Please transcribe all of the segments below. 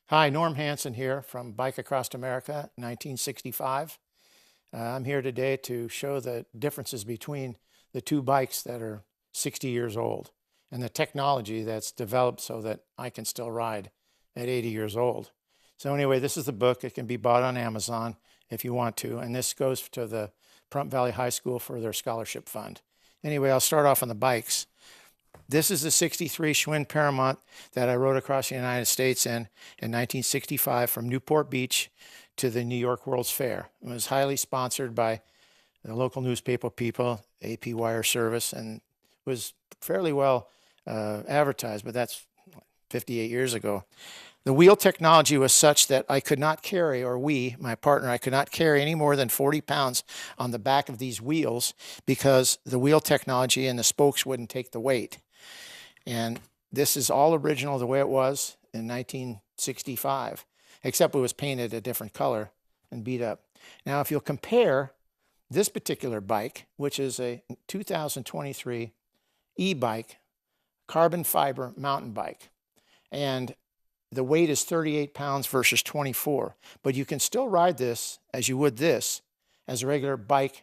Hi, Norm Hansen here from Bike Across America, 1965. I'm here today to show the differences between the two bikes that are 60 years old and the technology that's developed so that I can still ride at 80 years old. So anyway, this is the book. It can be bought on Amazon if you want to, and this goes to the Pahrump Valley High School for their scholarship fund. Anyway, I'll start off on the bikes. This is the 63 Schwinn Paramount that I rode across the United States in 1965 from Newport Beach to the New York World's Fair. It was highly sponsored by the local newspaper people, AP Wire Service, and was fairly well advertised, but that's 58 years ago. The wheel technology was such that I could not carry, or we, my partner, I could not carry any more than 40 pounds on the back of these wheels because the wheel technology and the spokes wouldn't take the weight. And this is all original the way it was in 1965, except it was painted a different color and beat up. Now, if you'll compare this particular bike, which is a 2023 e-bike, carbon fiber mountain bike, and the weight is 38 pounds versus 24, but you can still ride this as you would this as a regular bike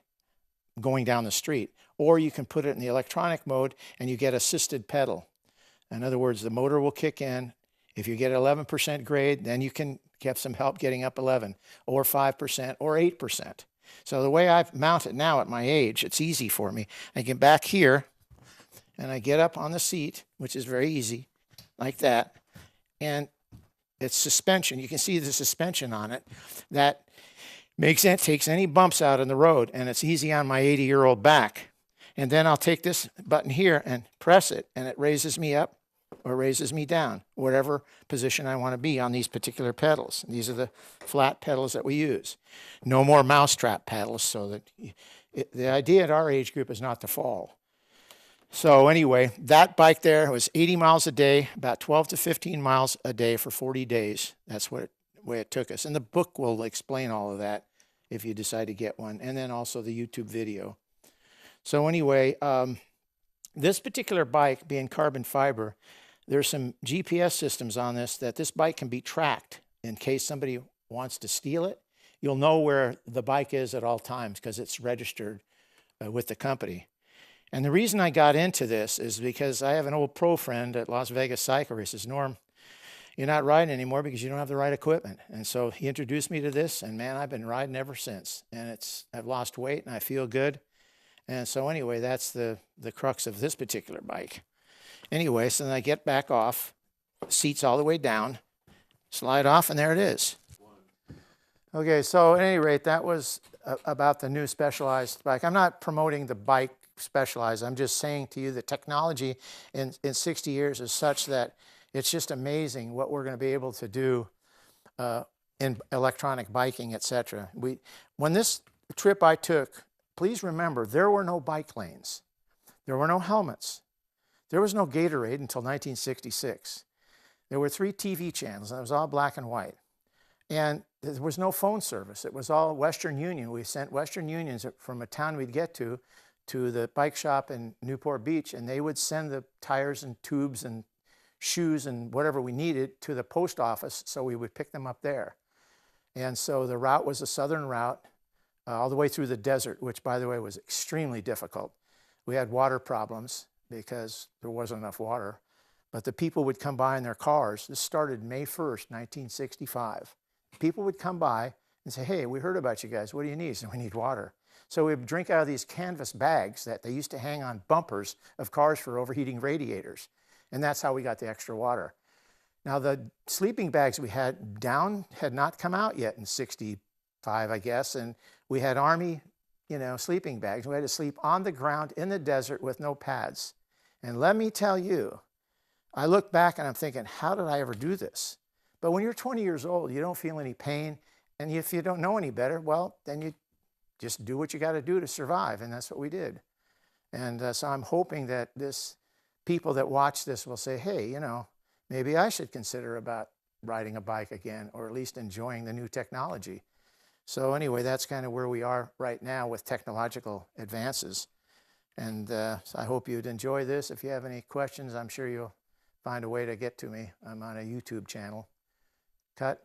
going down the street, or you can put it in the electronic mode and you get assisted pedal. In other words, the motor will kick in. If you get 11% grade, then you can get some help getting up 11, or 5%, or 8%. So the way I mount it now at my age, it's easy for me. I get back here, and I get up on the seat, which is very easy, like that. And it's suspension. You can see the suspension on it that takes any bumps out in the road, and it's easy on my 80-year-old back. And then I'll take this button here and press it, and it raises me up or raises me down, whatever position I want to be on these particular pedals. These are the flat pedals that we use. No more mousetrap pedals, so that the idea at our age group is not to fall. So anyway, that bike there was 80 miles a day, about 12 to 15 miles a day for 40 days. That's the way it took us. And the book will explain all of that if you decide to get one, and then also the YouTube video. So anyway, this particular bike being carbon fiber, there's some GPS systems on this that this bike can be tracked in case somebody wants to steal it. You'll know where the bike is at all times because it's registered with the company. And the reason I got into this is because I have an old pro friend at Las Vegas Cycle Race. He says, Norm, you're not riding anymore because you don't have the right equipment. And so he introduced me to this, and man, I've been riding ever since. And I've lost weight and I feel good. And so anyway, that's the crux of this particular bike. Anyway, so then I get back off, seats all the way down, slide off, and there it is. Okay, so at any rate, that was about the new Specialized bike. I'm not promoting the bike Specialized. I'm just saying to you the technology in 60 years is such that it's just amazing what we're going to be able to do in electronic biking, etc. When this trip I took, please remember, there were no bike lanes. There were no helmets. There was no Gatorade until 1966. There were 3 TV channels, and it was all black and white. And there was no phone service. It was all Western Union. We sent Western Unions from a town we'd get to the bike shop in Newport Beach, and they would send the tires and tubes and shoes and whatever we needed to the post office, so we would pick them up there. And so the route was a southern route, all the way through the desert, which, by the way, was extremely difficult. We had water problems because there wasn't enough water, but the people would come by in their cars. This started May 1st, 1965. People would come by and say, hey, we heard about you guys. What do you need? So we need water. So we would drink out of these canvas bags that they used to hang on bumpers of cars for overheating radiators. And that's how we got the extra water. Now, the sleeping bags we had down had not come out yet in 65, I guess, and we had Army, sleeping bags. We had to sleep on the ground in the desert with no pads. And let me tell you, I look back and I'm thinking, how did I ever do this? But when you're 20 years old, you don't feel any pain. And if you don't know any better, well, then you just do what you got to do to survive. And that's what we did. And so I'm hoping that people that watch this will say, hey, maybe I should consider about riding a bike again, or at least enjoying the new technology. So anyway, that's kind of where we are right now with technological advances. And so I hope you'd enjoy this. If you have any questions, I'm sure you'll find a way to get to me. I'm on a YouTube channel. cut.